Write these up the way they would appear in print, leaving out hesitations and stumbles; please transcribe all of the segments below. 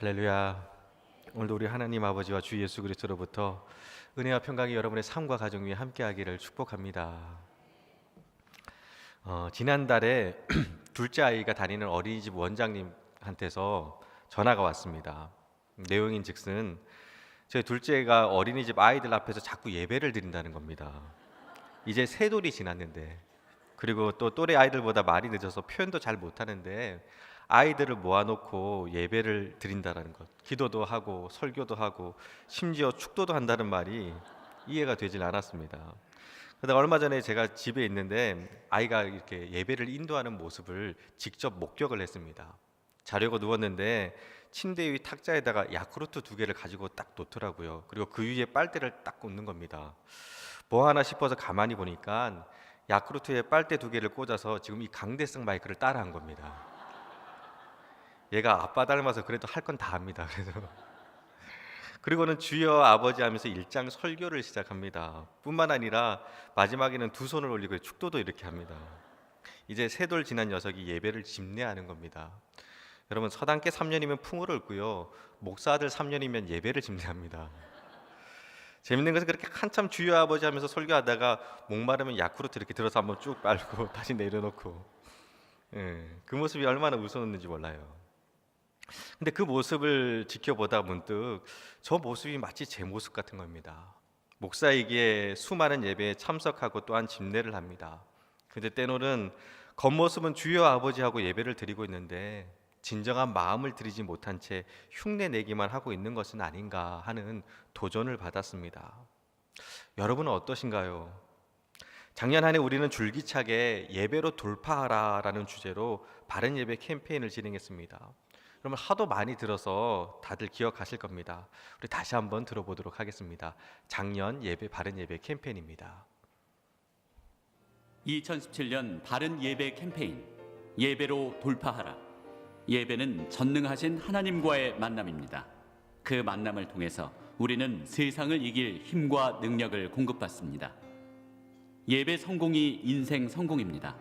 할렐루야. 오늘도 우리 하나님 아버지와 주 예수 그리스도로부터 은혜와 평강이 여러분의 삶과 가정 위에 함께하기를 축복합니다. 지난달에 둘째 아이가 다니는 어린이집 원장님한테서 전화가 왔습니다. 내용인즉슨 저희 둘째가 어린이집 아이들 앞에서 자꾸 예배를 드린다는 겁니다. 이제 세 돌이 지났는데, 그리고 또 또래 아이들보다 말이 늦어서 표현도 잘 못하는데 아이들을 모아놓고 예배를 드린다라는 것, 기도도 하고 설교도 하고 심지어 축도도 한다는 말이 이해가 되질 않았습니다. 그러다 얼마 전에 제가 집에 있는데 아이가 이렇게 예배를 인도하는 모습을 직접 목격을 했습니다. 자려고 누웠는데 침대 위 탁자에다가 야쿠르트 2개를 가지고 딱 놓더라고요. 그리고 그 위에 빨대를 딱 꽂는 겁니다. 뭐 하나 싶어서 가만히 보니까 야쿠르트에 빨대 2개를 꽂아서 지금 이 강대성 마이크를 따라한 겁니다. 얘가 아빠 닮아서 그래도 할 건 다 합니다. 그래서 그리고는 주여 아버지 하면서 일장 설교를 시작합니다. 뿐만 아니라 마지막에는 두 손을 올리고 축도도 이렇게 합니다. 이제 세 돌 지난 녀석이 예배를 집례하는 겁니다. 여러분, 서당계 3년이면 풍어를 읊고요, 목사들 3년이면 예배를 집례합니다. 재밌는 것은 그렇게 한참 주여 아버지 하면서 설교하다가 목마르면 야쿠르트 이렇게 들어서 한번 쭉 빨고 다시 내려놓고, 그 모습이 얼마나 웃었는지 몰라요. 근데 그 모습을 지켜보다 문득 저 모습이 마치 제 모습 같은 겁니다. 목사이기에 수많은 예배에 참석하고 또한 집례를 합니다. 근데 때로는 겉모습은 주여 아버지하고 예배를 드리고 있는데 진정한 마음을 드리지 못한 채 흉내 내기만 하고 있는 것은 아닌가 하는 도전을 받았습니다. 여러분은 어떠신가요? 작년 한 해 우리는 줄기차게 예배로 돌파하라라는 주제로 바른 예배 캠페인을 진행했습니다. 그러면 하도 많이 들어서 다들 기억하실 겁니다. 우리 다시 한번 들어보도록 하겠습니다. 작년 예배 바른 예배 캠페인입니다. 2017년 바른 예배 캠페인, 예배로 돌파하라. 예배는 전능하신 하나님과의 만남입니다. 그 만남을 통해서 우리는 세상을 이길 힘과 능력을 공급받습니다. 예배 성공이 인생 성공입니다.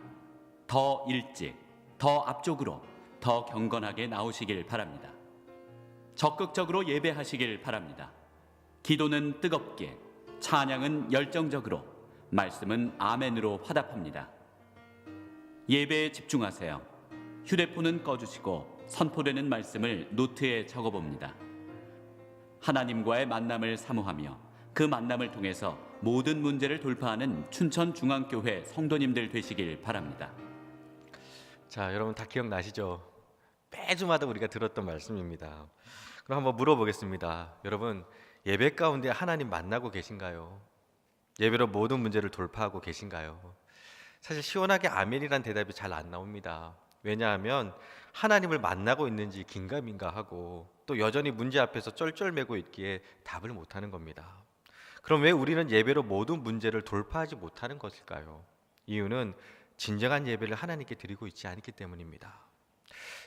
더 일찍, 더 앞쪽으로, 더 경건하게 나오시길 바랍니다. 적극적으로 예배하시길 바랍니다. 기도는 뜨겁게, 찬양은 열정적으로, 말씀은 아멘으로 화답합니다. 예배에 집중하세요. 휴대폰은 꺼주시고 선포되는 말씀을 노트에 적어봅니다. 하나님과의 만남을 사모하며 그 만남을 통해서 모든 문제를 돌파하는 춘천중앙교회 성도님들 되시길 바랍니다. 자, 여러분 다 기억나시죠? 매주마다 우리가 들었던 말씀입니다. 그럼 한번 물어보겠습니다. 여러분, 예배 가운데 하나님 만나고 계신가요? 예배로 모든 문제를 돌파하고 계신가요? 사실 시원하게 아멘이란 대답이 잘 안 나옵니다. 왜냐하면 하나님을 만나고 있는지 긴가민가 하고 또 여전히 문제 앞에서 쩔쩔매고 있기에 답을 못하는 겁니다. 그럼 왜 우리는 예배로 모든 문제를 돌파하지 못하는 것일까요? 이유는 진정한 예배를 하나님께 드리고 있지 않기 때문입니다.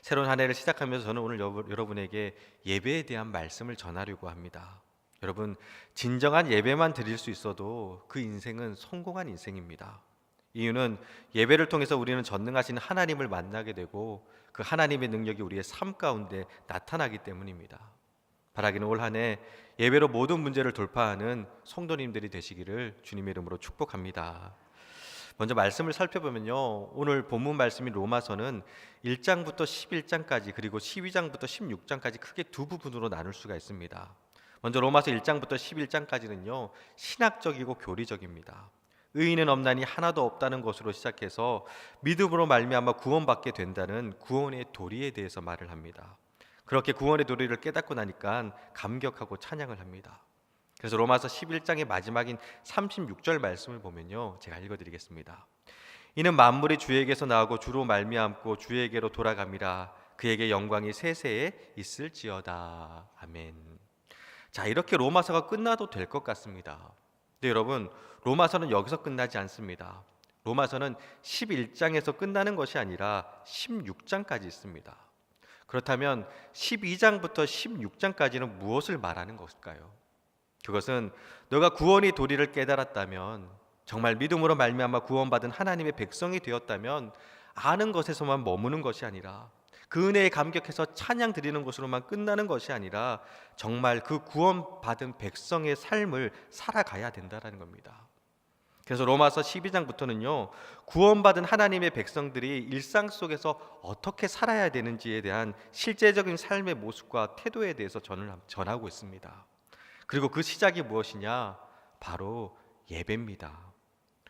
새로운 한 해를 시작하면서 저는 오늘 여러분에게 예배에 대한 말씀을 전하려고 합니다. 여러분, 진정한 예배만 드릴 수 있어도 그 인생은 성공한 인생입니다. 이유는 예배를 통해서 우리는 전능하신 하나님을 만나게 되고 그 하나님의 능력이 우리의 삶 가운데 나타나기 때문입니다. 바라기는 올 한 해 예배로 모든 문제를 돌파하는 성도님들이 되시기를 주님의 이름으로 축복합니다. 먼저 말씀을 살펴보면요, 오늘 본문 말씀인 로마서는 1장부터 11장까지 그리고 12장부터 16장까지 크게 두 부분으로 나눌 수가 있습니다. 먼저 로마서 1장부터 11장까지는요 신학적이고 교리적입니다. 의인은 없나니 하나도 없다는 것으로 시작해서 믿음으로 말미암아 구원받게 된다는 구원의 도리에 대해서 말을 합니다. 그렇게 구원의 도리를 깨닫고 나니까 감격하고 찬양을 합니다. 그래서 로마서 11장의 마지막인 36절 말씀을 보면요, 제가 읽어드리겠습니다. 이는 만물이 주에게서 나오고 주로 말미암고 주에게로 돌아감이라. 그에게 영광이 세세에 있을지어다. 아멘. 자, 이렇게 로마서가 끝나도 될 것 같습니다. 근데 여러분, 로마서는 여기서 끝나지 않습니다. 로마서는 11장에서 끝나는 것이 아니라 16장까지 있습니다. 그렇다면 12장부터 16장까지는 무엇을 말하는 것일까요? 그것은 너가 구원의 도리를 깨달았다면, 정말 믿음으로 말미암아 구원받은 하나님의 백성이 되었다면 아는 것에서만 머무는 것이 아니라 그 은혜에 감격해서 찬양 드리는 것으로만 끝나는 것이 아니라 정말 그 구원받은 백성의 삶을 살아가야 된다는 겁니다. 그래서 로마서 12장부터는요, 구원받은 하나님의 백성들이 일상 속에서 어떻게 살아야 되는지에 대한 실제적인 삶의 모습과 태도에 대해서 전하고 있습니다. 그리고 그 시작이 무엇이냐? 바로 예배입니다.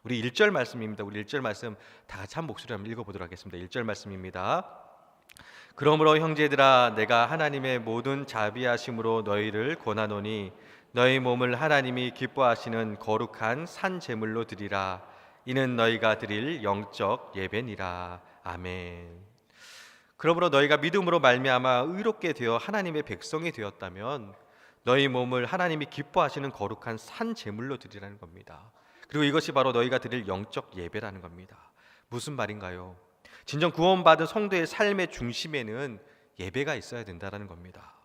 우리 1절 말씀입니다. 우리 1절 말씀 다 같이 한 목소리로 한번 읽어보도록 하겠습니다. 1절 말씀입니다. 그러므로 형제들아, 내가 하나님의 모든 자비하심으로 너희를 권하노니 너희 몸을 하나님이 기뻐하시는 거룩한 산 제물로 드리라. 이는 너희가 드릴 영적 예배니라. 아멘. 그러므로 너희가 믿음으로 말미암아 의롭게 되어 하나님의 백성이 되었다면 너희 몸을 하나님이 기뻐하시는 거룩한 산 제물로 드리라는 겁니다. 그리고 이것이 바로 너희가 드릴 영적 예배라는 겁니다. 무슨 말인가요? 진정 구원받은 성도의 삶의 중심에는 예배가 있어야 된다는 겁니다.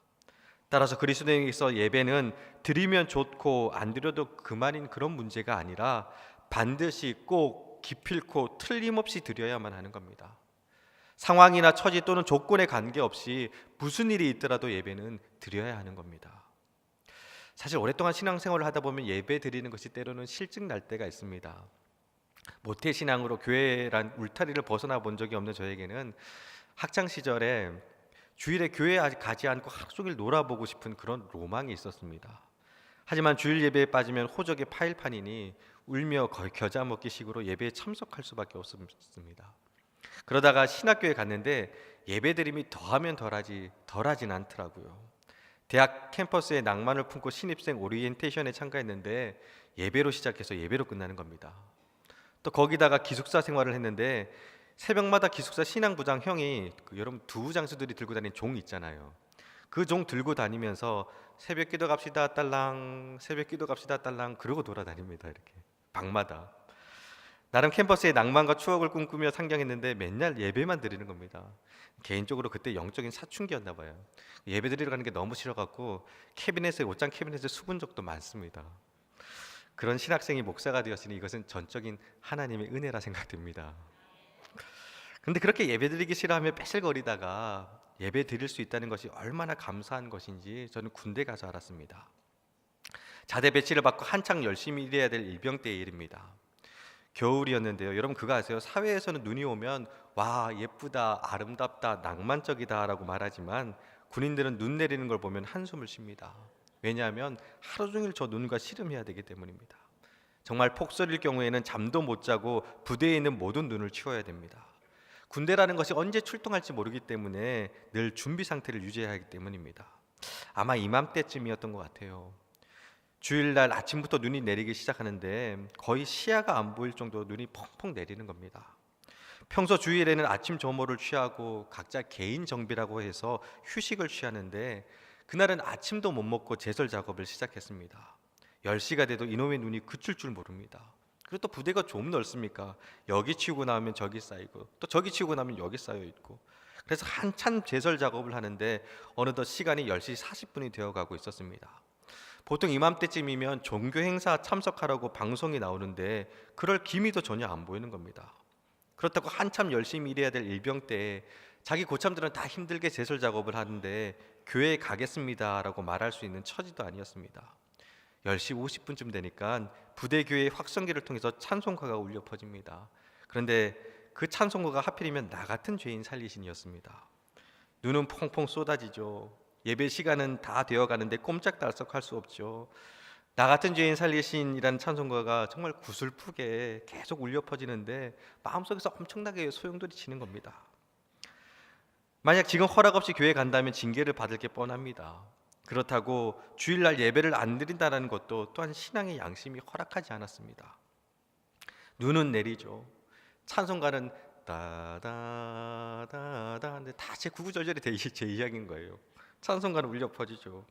따라서 그리스도인에게서 예배는 드리면 좋고 안 드려도 그만인 그런 문제가 아니라 반드시 꼭 기필코 틀림없이 드려야만 하는 겁니다. 상황이나 처지 또는 조건에 관계없이 무슨 일이 있더라도 예배는 드려야 하는 겁니다. 사실 오랫동안 신앙생활을 하다 보면 예배 드리는 것이 때로는 실증 날 때가 있습니다. 모태신앙으로 교회란 울타리를 벗어나 본 적이 없는 저에게는 학창 시절에 주일에 교회에 가지 않고 하루 종일 놀아보고 싶은 그런 로망이 있었습니다. 하지만 주일 예배에 빠지면 호적의 파일판이니 울며 겨자 먹기식으로 예배에 참석할 수밖에 없었습니다. 그러다가 신학교에 갔는데 예배드림이 더하면 덜하진 않더라고요. 대학 캠퍼스에 낭만을 품고 신입생 오리엔테이션에 참가했는데 예배로 시작해서 예배로 끝나는 겁니다. 또 거기다가 기숙사 생활을 했는데 새벽마다 기숙사 신앙부장 형이 여러분 두 장수들이 들고 다니는 종 있잖아요. 그 종 들고 다니면서 새벽 기도 갑시다 딸랑, 새벽 기도 갑시다 딸랑 그러고 돌아다닙니다. 이렇게 방마다. 나름 캠퍼스의 낭만과 추억을 꿈꾸며 상경했는데 맨날 예배만 드리는 겁니다. 개인적으로 그때 영적인 사춘기였나 봐요. 예배 드리러 가는 게 너무 싫어갖고 옷장 캐비넷에 숨은 적도 많습니다. 그런 신학생이 목사가 되었으니 이것은 전적인 하나님의 은혜라 생각됩니다. 근데 그렇게 예배 드리기 싫어하며 뺏을거리다가 예배 드릴 수 있다는 것이 얼마나 감사한 것인지 저는 군대 가서 알았습니다. 자대 배치를 받고 한창 열심히 일해야 될 일병 때의 일입니다. 겨울이었는데요. 여러분 그거 아세요? 사회에서는 눈이 오면 와 예쁘다, 아름답다, 낭만적이다 라고 말하지만 군인들은 눈 내리는 걸 보면 한숨을 쉽니다. 왜냐하면 하루 종일 저 눈과 씨름해야 되기 때문입니다. 정말 폭설일 경우에는 잠도 못 자고 부대에 있는 모든 눈을 치워야 됩니다. 군대라는 것이 언제 출동할지 모르기 때문에 늘 준비 상태를 유지해야 하기 때문입니다. 아마 이맘때쯤이었던 것 같아요. 주일날 아침부터 눈이 내리기 시작하는데 거의 시야가 안 보일 정도로 눈이 펑펑 내리는 겁니다. 평소 주일에는 아침 조모를 취하고 각자 개인 정비라고 해서 휴식을 취하는데 그날은 아침도 못 먹고 제설 작업을 시작했습니다. 10시가 돼도 이놈의 눈이 그칠 줄 모릅니다. 그리고 또 부대가 좀 넓습니까? 여기 치우고 나면 저기 쌓이고 또 저기 치우고 나면 여기 쌓여 있고 그래서 한참 제설 작업을 하는데 어느덧 시간이 10시 40분이 되어가고 있었습니다. 보통 이맘때쯤이면 종교 행사 참석하라고 방송이 나오는데 그럴 기미도 전혀 안 보이는 겁니다. 그렇다고 한참 열심히 일해야 될 일병 때에 자기 고참들은 다 힘들게 제설 작업을 하는데 교회에 가겠습니다라고 말할 수 있는 처지도 아니었습니다. 10시 50분쯤 되니까 부대 교회의 확성기를 통해서 찬송가가 울려 퍼집니다. 그런데 그 찬송가가 하필이면 나 같은 죄인 살리신이었습니다. 눈은 펑펑 쏟아지죠. 예배 시간은 다 되어가는데 꼼짝달싹할 수 없죠. 나 같은 죄인 살리신이라는 찬송가가 정말 구슬프게 계속 울려 퍼지는데 마음속에서 엄청나게 소용돌이 치는 겁니다. 만약 지금 허락 없이 교회 간다면 징계를 받을 게 뻔합니다. 그렇다고 주일날 예배를 안 드린다는 것도 또한 신앙의 양심이 허락하지 않았습니다. 눈은 내리죠. 찬송가는 따다다다 근데 다 제 구구절절이 제 이야기인 거예요. 찬송가는 울려 퍼지죠.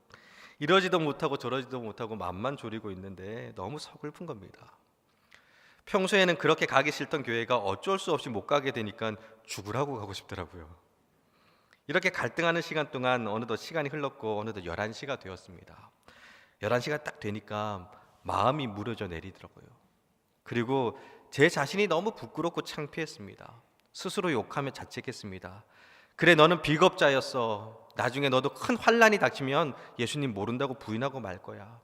이러지도 못하고 저러지도 못하고 맘만 졸이고 있는데 너무 서글픈 겁니다. 평소에는 그렇게 가기 싫던 교회가 어쩔 수 없이 못 가게 되니까 죽으라고 가고 싶더라고요. 이렇게 갈등하는 시간 동안 어느덧 시간이 흘렀고 어느덧 11시가 되었습니다. 11시가 딱 되니까 마음이 무뎌져 내리더라고요. 그리고 제 자신이 너무 부끄럽고 창피했습니다. 스스로 욕하며 자책했습니다. 그래, 너는 비겁자였어. 나중에 너도 큰 환난이 닥치면 예수님 모른다고 부인하고 말 거야.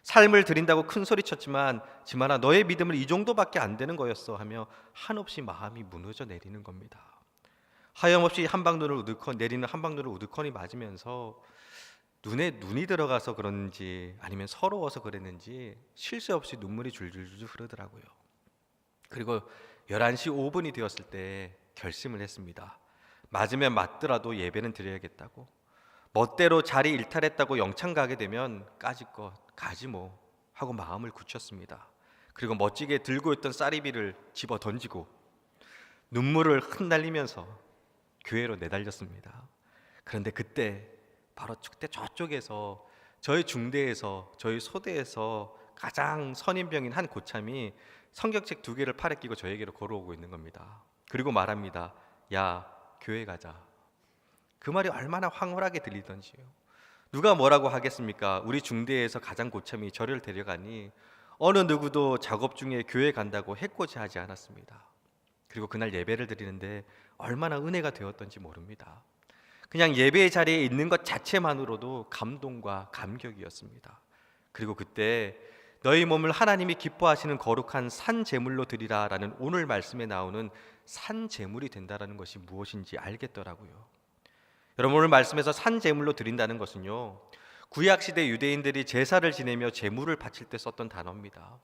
삶을 드린다고 큰 소리 쳤지만 지만아 너의 믿음은 이 정도밖에 안 되는 거였어 하며 한없이 마음이 무너져 내리는 겁니다. 하염없이 내리는 한방눈을 우두커니 맞으면서 눈에 눈이 들어가서 그런지 아니면 서러워서 그랬는지 쉴 새 없이 눈물이 줄줄줄 흐르더라고요. 그리고 11시 5분이 되었을 때 결심을 했습니다. 맞으면 맞더라도 예배는 드려야겠다고. 멋대로 자리 일탈했다고 영창 가게 되면 까짓것 가지 뭐 하고 마음을 굳혔습니다. 그리고 멋지게 들고 있던 쌀이비를 집어 던지고 눈물을 흩날리면서 교회로 내달렸습니다. 그런데 그때 바로 그때 저쪽에서 저희 중대에서 저희 소대에서 가장 선임병인 한 고참이 성경책 2개를 팔에 끼고 저에게로 걸어오고 있는 겁니다. 그리고 말합니다. 야, 교회 가자. 그 말이 얼마나 황홀하게 들리던지요. 누가 뭐라고 하겠습니까? 우리 중대에서 가장 고참이 저를 데려가니 어느 누구도 작업 중에 교회 간다고 해코지하지 않았습니다. 그리고 그날 예배를 드리는데 얼마나 은혜가 되었던지 모릅니다. 그냥 예배의 자리에 있는 것 자체만으로도 감동과 감격이었습니다. 그리고 그때 너희 몸을 하나님이 기뻐하시는 거룩한 산 제물로 드리라 라는 오늘 말씀에 나오는 산 제물이 된다라는 것이 무엇인지 알겠더라고요. 여러분, 오늘 말씀에서 산 제물로 드린다는 것은요, 구약시대 유대인들이 제사를 지내며 제물을 바칠 때 썼던 단어입니다.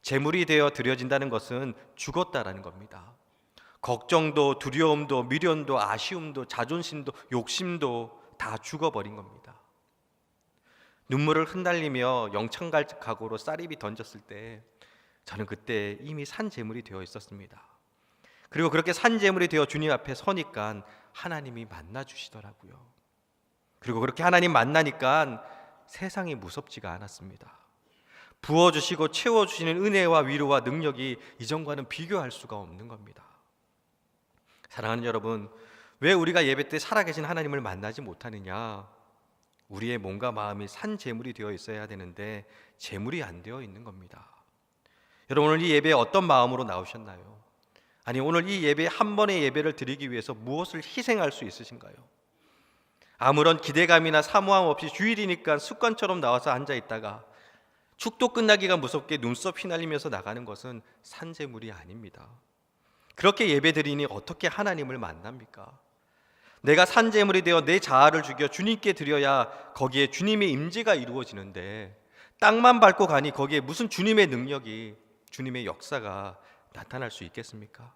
제물이 되어 드려진다는 것은 죽었다라는 겁니다. 걱정도 두려움도 미련도 아쉬움도 자존심도 욕심도 다 죽어버린 겁니다. 눈물을 흩날리며 영창 갈 각오로 쌀입이 던졌을 때 저는 그때 이미 산 제물이 되어 있었습니다. 그리고 그렇게 산 제물이 되어 주님 앞에 서니까 하나님이 만나 주시더라고요. 그리고 그렇게 하나님 만나니까 세상이 무섭지가 않았습니다. 부어주시고 채워주시는 은혜와 위로와 능력이 이전과는 비교할 수가 없는 겁니다. 사랑하는 여러분, 왜 우리가 예배 때 살아계신 하나님을 만나지 못하느냐? 우리의 몸과 마음이 산 제물이 되어 있어야 되는데 제물이 안 되어 있는 겁니다. 여러분, 오늘 이 예배에 어떤 마음으로 나오셨나요? 아니, 오늘 이 예배 한 번의 예배를 드리기 위해서 무엇을 희생할 수 있으신가요? 아무런 기대감이나 사모함 없이 주일이니까 습관처럼 나와서 앉아 있다가 축도 끝나기가 무섭게 눈썹 휘날리면서 나가는 것은 산 제물이 아닙니다. 그렇게 예배 드리니 어떻게 하나님을 만납니까? 내가 산 제물이 되어 내 자아를 죽여 주님께 드려야 거기에 주님의 임재가 이루어지는데 땅만 밟고 가니 거기에 무슨 주님의 능력이, 주님의 역사가 나타날 수 있겠습니까?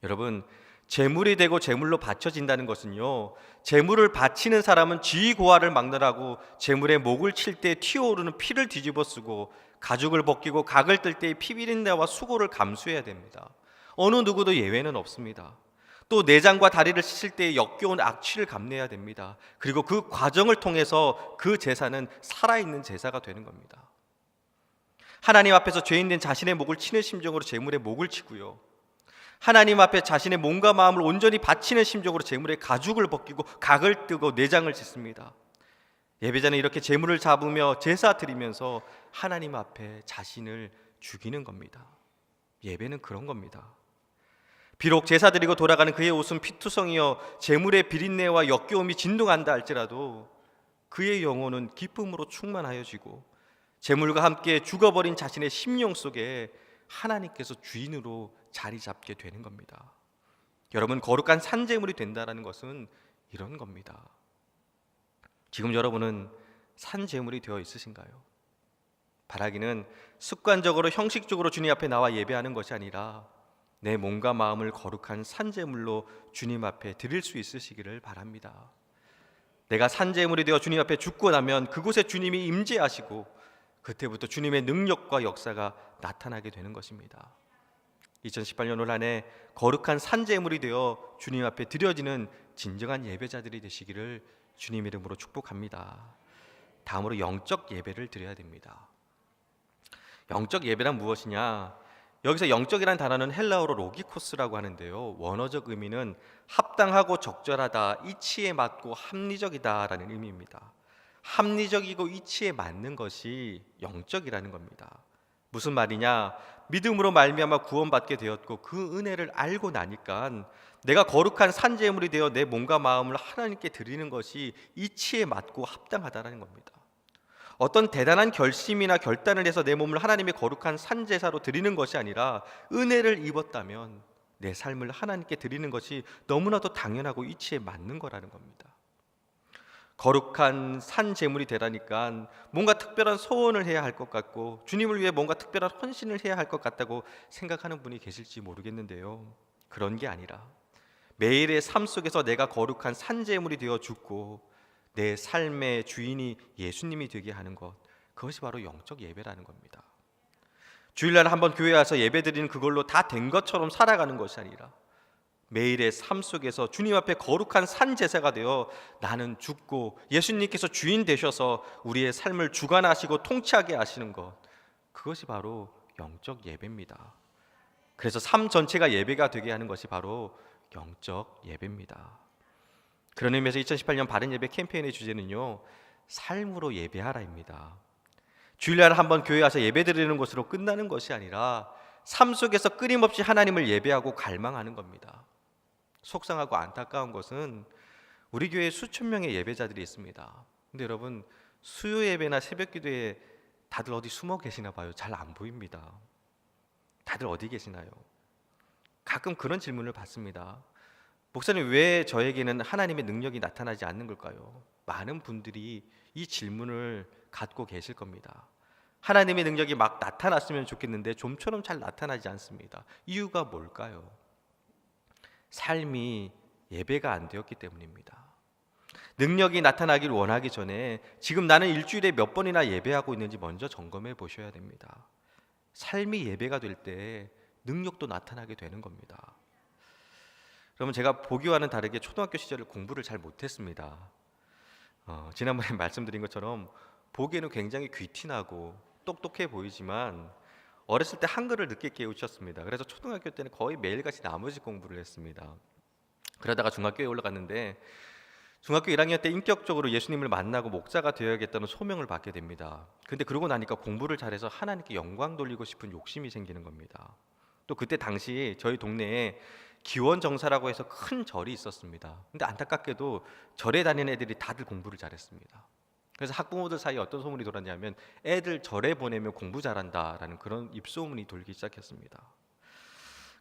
여러분, 제물이 되고 제물로 바쳐진다는 것은요, 제물을 바치는 사람은 지위고하를 막느라고 제물에 목을 칠 때 튀어오르는 피를 뒤집어 쓰고 가죽을 벗기고 각을 뜰 때의 피비린내와 수고를 감수해야 됩니다. 어느 누구도 예외는 없습니다. 또 내장과 다리를 씻을 때 역겨운 악취를 감내야 됩니다. 그리고 그 과정을 통해서 그 제사는 살아있는 제사가 되는 겁니다. 하나님 앞에서 죄인된 자신의 목을 치는 심정으로 제물의 목을 치고요, 하나님 앞에 자신의 몸과 마음을 온전히 바치는 심정으로 제물의 가죽을 벗기고 각을 뜨고 내장을 씻습니다. 예배자는 이렇게 제물을 잡으며 제사 드리면서 하나님 앞에 자신을 죽이는 겁니다. 예배는 그런 겁니다. 비록 제사 드리고 돌아가는 그의 옷은 피투성이여 제물의 비린내와 역겨움이 진동한다 할지라도 그의 영혼은 기쁨으로 충만하여지고 제물과 함께 죽어버린 자신의 심령 속에 하나님께서 주인으로 자리 잡게 되는 겁니다. 여러분, 거룩한 산제물이 된다는 것은 이런 겁니다. 지금 여러분은 산제물이 되어 있으신가요? 바라기는 습관적으로 형식적으로 주님 앞에 나와 예배하는 것이 아니라 내 몸과 마음을 거룩한 산제물로 주님 앞에 드릴 수 있으시기를 바랍니다. 내가 산제물이 되어 주님 앞에 죽고 나면 그곳에 주님이 임재하시고 그때부터 주님의 능력과 역사가 나타나게 되는 것입니다. 2018년 올 한 해 거룩한 산제물이 되어 주님 앞에 드려지는 진정한 예배자들이 되시기를 주님 이름으로 축복합니다. 다음으로 영적 예배를 드려야 됩니다. 영적 예배란 무엇이냐? 여기서 영적이라는 단어는 헬라어로 로기코스라고 하는데요, 원어적 의미는 합당하고 적절하다, 이치에 맞고 합리적이다라는 의미입니다. 합리적이고 이치에 맞는 것이 영적이라는 겁니다. 무슨 말이냐? 믿음으로 말미암아 구원받게 되었고 그 은혜를 알고 나니까 내가 거룩한 산제물이 되어 내 몸과 마음을 하나님께 드리는 것이 이치에 맞고 합당하다는 겁니다. 어떤 대단한 결심이나 결단을 해서 내 몸을 하나님의 거룩한 산제사로 드리는 것이 아니라 은혜를 입었다면 내 삶을 하나님께 드리는 것이 너무나도 당연하고 이치에 맞는 거라는 겁니다. 거룩한 산제물이 되라니까 뭔가 특별한 소원을 해야 할 것 같고 주님을 위해 뭔가 특별한 헌신을 해야 할 것 같다고 생각하는 분이 계실지 모르겠는데요, 그런 게 아니라 매일의 삶 속에서 내가 거룩한 산제물이 되어 죽고 내 삶의 주인이 예수님이 되게 하는 것, 그것이 바로 영적 예배라는 겁니다. 주일날 한번 교회 와서 예배드리는 그걸로 다 된 것처럼 살아가는 것이 아니라 매일의 삶 속에서 주님 앞에 거룩한 산제사가 되어 나는 죽고 예수님께서 주인 되셔서 우리의 삶을 주관하시고 통치하게 하시는 것, 그것이 바로 영적 예배입니다. 그래서 삶 전체가 예배가 되게 하는 것이 바로 영적 예배입니다. 그런 의미에서 2018년 바른 예배 캠페인의 주제는요, 삶으로 예배하라입니다. 주일날 한번 교회 와서 예배드리는 것으로 끝나는 것이 아니라 삶 속에서 끊임없이 하나님을 예배하고 갈망하는 겁니다. 속상하고 안타까운 것은 우리 교회에 수천 명의 예배자들이 있습니다. 근데 여러분, 수요 예배나 새벽 기도에 다들 어디 숨어 계시나 봐요. 잘 안 보입니다. 다들 어디 계시나요? 가끔 그런 질문을 받습니다. 목사님, 왜 저에게는 하나님의 능력이 나타나지 않는 걸까요? 많은 분들이 이 질문을 갖고 계실 겁니다. 하나님의 능력이 막 나타났으면 좋겠는데 좀처럼 잘 나타나지 않습니다. 이유가 뭘까요? 삶이 예배가 안 되었기 때문입니다. 능력이 나타나길 원하기 전에 지금 나는 일주일에 몇 번이나 예배하고 있는지 먼저 점검해 보셔야 됩니다. 삶이 예배가 될 때 능력도 나타나게 되는 겁니다. 그러면 제가 보기와는 다르게 초등학교 시절에 공부를 잘 못했습니다. 지난번에 말씀드린 것처럼 보기에는 굉장히 귀티나고 똑똑해 보이지만 어렸을 때 한글을 늦게 깨우쳤습니다. 그래서 초등학교 때는 거의 매일같이 나머지 공부를 했습니다. 그러다가 중학교에 올라갔는데 중학교 1학년 때 인격적으로 예수님을 만나고 목사가 되어야겠다는 소명을 받게 됩니다. 근데 그러고 나니까 공부를 잘해서 하나님께 영광 돌리고 싶은 욕심이 생기는 겁니다. 또 그때 당시 저희 동네에 기원정사라고 해서 큰 절이 있었습니다. 근데 안타깝게도 절에 다니는 애들이 다들 공부를 잘했습니다. 그래서 학부모들 사이에 어떤 소문이 돌았냐면 애들 절에 보내면 공부 잘한다라는 그런 입소문이 돌기 시작했습니다.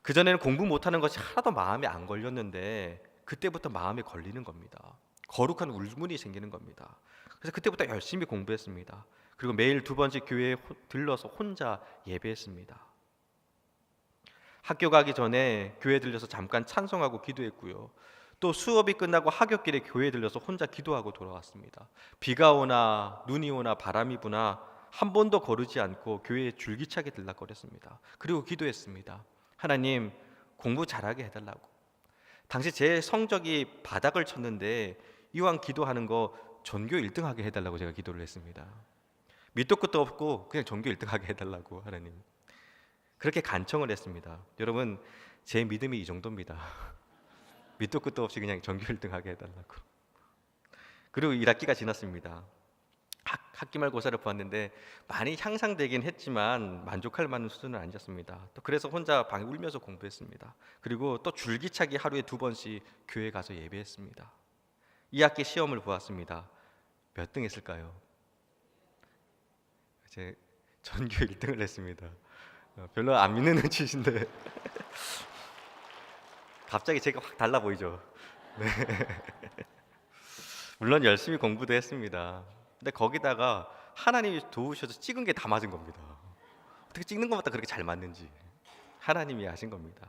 그전에는 공부 못하는 것이 하나도 마음에 안 걸렸는데 그때부터 마음에 걸리는 겁니다. 거룩한 울분이 생기는 겁니다. 그래서 그때부터 열심히 공부했습니다. 그리고 매일 2번씩 교회에 들러서 혼자 예배했습니다. 학교 가기 전에 교회 들려서 잠깐 찬송하고 기도했고요. 또 수업이 끝나고 하굣길에 교회에 들려서 혼자 기도하고 돌아왔습니다. 비가 오나 눈이 오나 바람이 부나 한 번도 거르지 않고 교회에 줄기차게 들락거렸습니다. 그리고 기도했습니다. 하나님, 공부 잘하게 해달라고. 당시 제 성적이 바닥을 쳤는데 이왕 기도하는 거 전교 1등 하게 해달라고 제가 기도를 했습니다. 밑도 끝도 없고 그냥 전교 1등 하게 해달라고, 하나님. 그렇게 간청을 했습니다. 여러분, 제 믿음이 이 정도입니다. 밑도 끝도 없이 그냥 전교 1등 하게 해달라고. 그리고 1학기가 지났습니다. 학기 말고사를 보았는데 많이 향상되긴 했지만 만족할 만한 수준은 아니었습니다. 또 그래서 혼자 방에 울면서 공부했습니다. 그리고 또 줄기차게 하루에 2번씩 교회 가서 예배했습니다. 2학기 시험을 보았습니다. 몇 등 했을까요? 제 전교 1등을 했습니다. 별로 안 믿는 눈치신데 갑자기 제가 확 달라 보이죠? 네. 물론 열심히 공부도 했습니다. 근데 거기다가 하나님이 도우셔서 찍은 게 다 맞은 겁니다. 어떻게 찍는 것마다 그렇게 잘 맞는지 하나님이 하신 겁니다.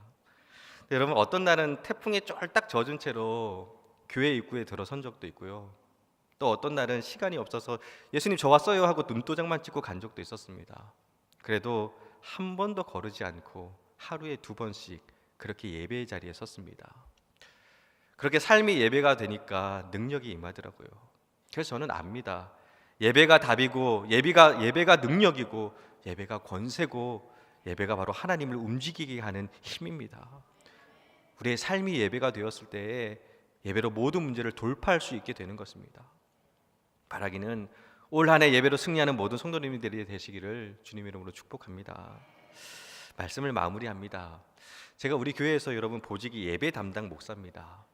여러분, 어떤 날은 태풍에 쫄딱 젖은 채로 교회 입구에 들어선 적도 있고요. 또 어떤 날은 시간이 없어서 예수님 저 왔어요 하고 눈도장만 찍고 간 적도 있었습니다. 그래도 한 번도 거르지 않고 하루에 2번씩 그렇게 예배의 자리에 섰습니다. 그렇게 삶이 예배가 되니까 능력이 임하더라고요. 그래서 저는 압니다. 예배가 답이고 예배가 능력이고 예배가 권세고 예배가 바로 하나님을 움직이게 하는 힘입니다. 우리의 삶이 예배가 되었을 때에 예배로 모든 문제를 돌파할 수 있게 되는 것입니다. 바라기는 올 한 해 예배로 승리하는 모든 성도님들이 되시기를 주님의 이름으로 축복합니다. 말씀을 마무리합니다. 제가 우리 교회에서 여러분 보직이 예배 담당 목사입니다.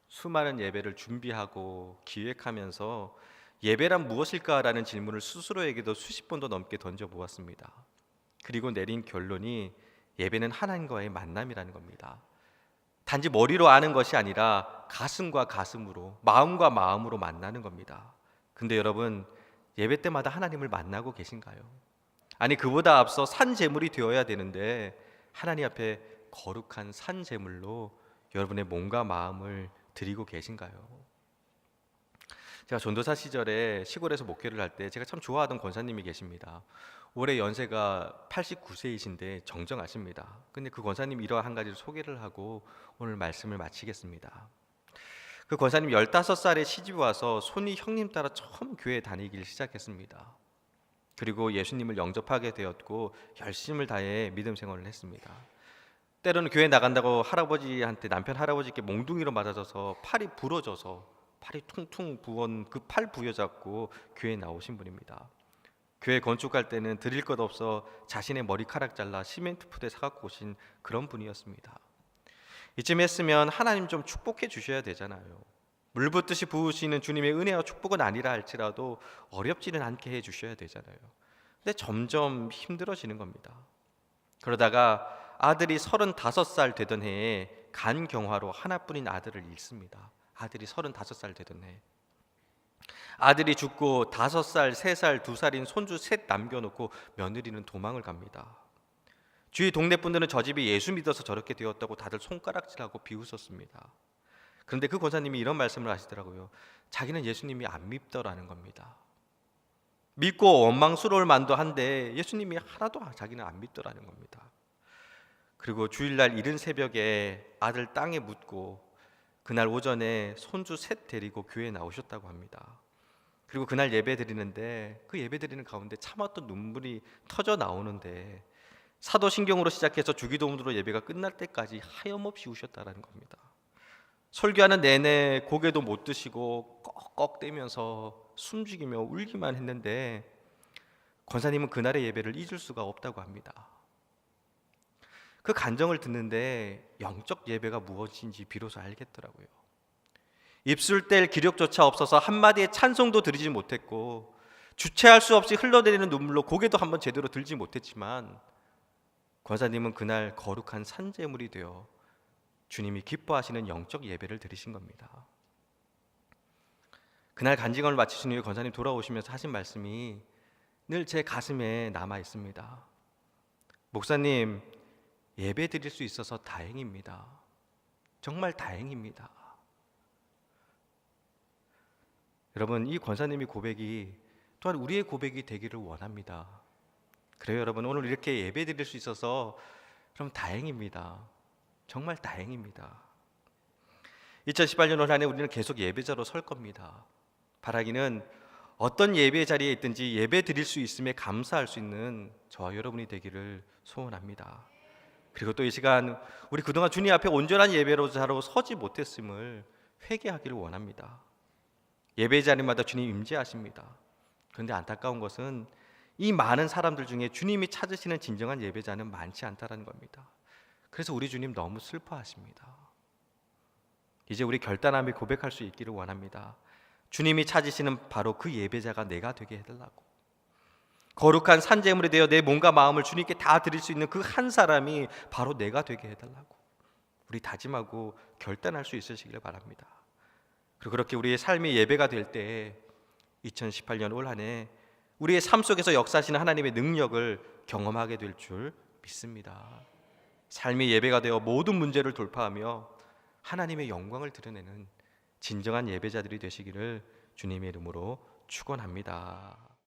수많은 예배를 준비하고 기획하면서 예배란 무엇일까라는 질문을 스스로에게도 수십 번도 넘게 던져보았습니다. 그리고 내린 결론이 예배는 하나님과의 만남이라는 겁니다. 단지 머리로 아는 것이 아니라 가슴과 가슴으로, 마음과 마음으로 만나는 겁니다. 근데 여러분, 예배 때마다 하나님을 만나고 계신가요? 아니, 그보다 앞서 산 제물이 되어야 되는데 하나님 앞에 거룩한 산 제물로 여러분의 몸과 마음을 드리고 계신가요? 제가 전도사 시절에 시골에서 목회를 할 때 제가 참 좋아하던 권사님이 계십니다. 올해 연세가 89세이신데 정정하십니다. 근데 그 권사님 이러한 한 가지를 소개를 하고 오늘 말씀을 마치겠습니다. 그 권사님 15살에 시집 와서 손이 형님 따라 처음 교회 다니기를 시작했습니다. 그리고 예수님을 영접하게 되었고 열심을 다해 믿음 생활을 했습니다. 때로는 교회 나간다고 할아버지한테, 남편 할아버지께 몽둥이로 맞아져서 팔이 부러져서 팔이 퉁퉁 부은 그 팔 부여잡고 교회에 나오신 분입니다. 교회 건축할 때는 드릴 것 없어 자신의 머리카락 잘라 시멘트 푸대 사갖고 오신 그런 분이었습니다. 이쯤 했으면 하나님 좀 축복해 주셔야 되잖아요. 물 붓듯이 부으시는 주님의 은혜와 축복은 아니라 할지라도 어렵지는 않게 해 주셔야 되잖아요. 근데 점점 힘들어지는 겁니다. 그러다가 아들이 35살 되던 해에 간경화로 하나뿐인 아들을 잃습니다. 아들이 35살 되던 해. 아들이 죽고 5살, 3살, 2살인 손주 셋 남겨놓고 며느리는 도망을 갑니다. 주위 동네 분들은 저 집이 예수 믿어서 저렇게 되었다고 다들 손가락질하고 비웃었습니다. 그런데 그 권사님이 이런 말씀을 하시더라고요. 자기는 예수님이 안 믿더라는 겁니다. 믿고 원망스러울 만도 한데 예수님이 하나도 자기는 안 믿더라는 겁니다. 그리고 주일날 이른 새벽에 아들 땅에 묻고 그날 오전에 손주 셋 데리고 교회에 나오셨다고 합니다. 그리고 그날 예배 드리는데 그 예배 드리는 가운데 참았던 눈물이 터져 나오는데 사도신경으로 시작해서 주기도문으로 예배가 끝날 때까지 하염없이 우셨다라는 겁니다. 설교하는 내내 고개도 못 드시고 꺽꺽대면서 숨죽이며 울기만 했는데 권사님은 그날의 예배를 잊을 수가 없다고 합니다. 그 간정을 듣는데 영적 예배가 무엇인지 비로소 알겠더라고요. 입술 뗄 기력조차 없어서 한마디의 찬송도 드리지 못했고 주체할 수 없이 흘러내리는 눈물로 고개도 한번 제대로 들지 못했지만 권사님은 그날 거룩한 산제물이 되어 주님이 기뻐하시는 영적 예배를 드리신 겁니다. 그날 간증을 마치신 후에 권사님 돌아오시면서 하신 말씀이 늘 제 가슴에 남아 있습니다. 목사님, 예배 드릴 수 있어서 다행입니다. 정말 다행입니다. 여러분, 이 권사님의 고백이 또한 우리의 고백이 되기를 원합니다. 그래요, 여러분, 오늘 이렇게 예배 드릴 수 있어서 그럼 다행입니다. 정말 다행입니다. 2018년 올 한 해 우리는 계속 예배자로 설 겁니다. 바라기는 어떤 예배 자리에 있든지 예배 드릴 수 있음에 감사할 수 있는 저와 여러분이 되기를 소원합니다. 그리고 또 이 시간 우리 그동안 주님 앞에 온전한 예배로자로 서지 못했음을 회개하기를 원합니다. 예배 자리마다 주님 임재하십니다. 그런데 안타까운 것은 이 많은 사람들 중에 주님이 찾으시는 진정한 예배자는 많지 않다는 겁니다. 그래서 우리 주님 너무 슬퍼하십니다. 이제 우리 결단함에 고백할 수 있기를 원합니다. 주님이 찾으시는 바로 그 예배자가 내가 되게 해달라고. 거룩한 산제물이 되어 내 몸과 마음을 주님께 다 드릴 수 있는 그 한 사람이 바로 내가 되게 해달라고 우리 다짐하고 결단할 수 있으시길 바랍니다. 그리고 그렇게 우리의 삶이 예배가 될 때 2018년 올 한 해 우리의 삶 속에서 역사하시는 하나님의 능력을 경험하게 될 줄 믿습니다. 삶이 예배가 되어 모든 문제를 돌파하며 하나님의 영광을 드러내는 진정한 예배자들이 되시기를 주님의 이름으로 축원합니다.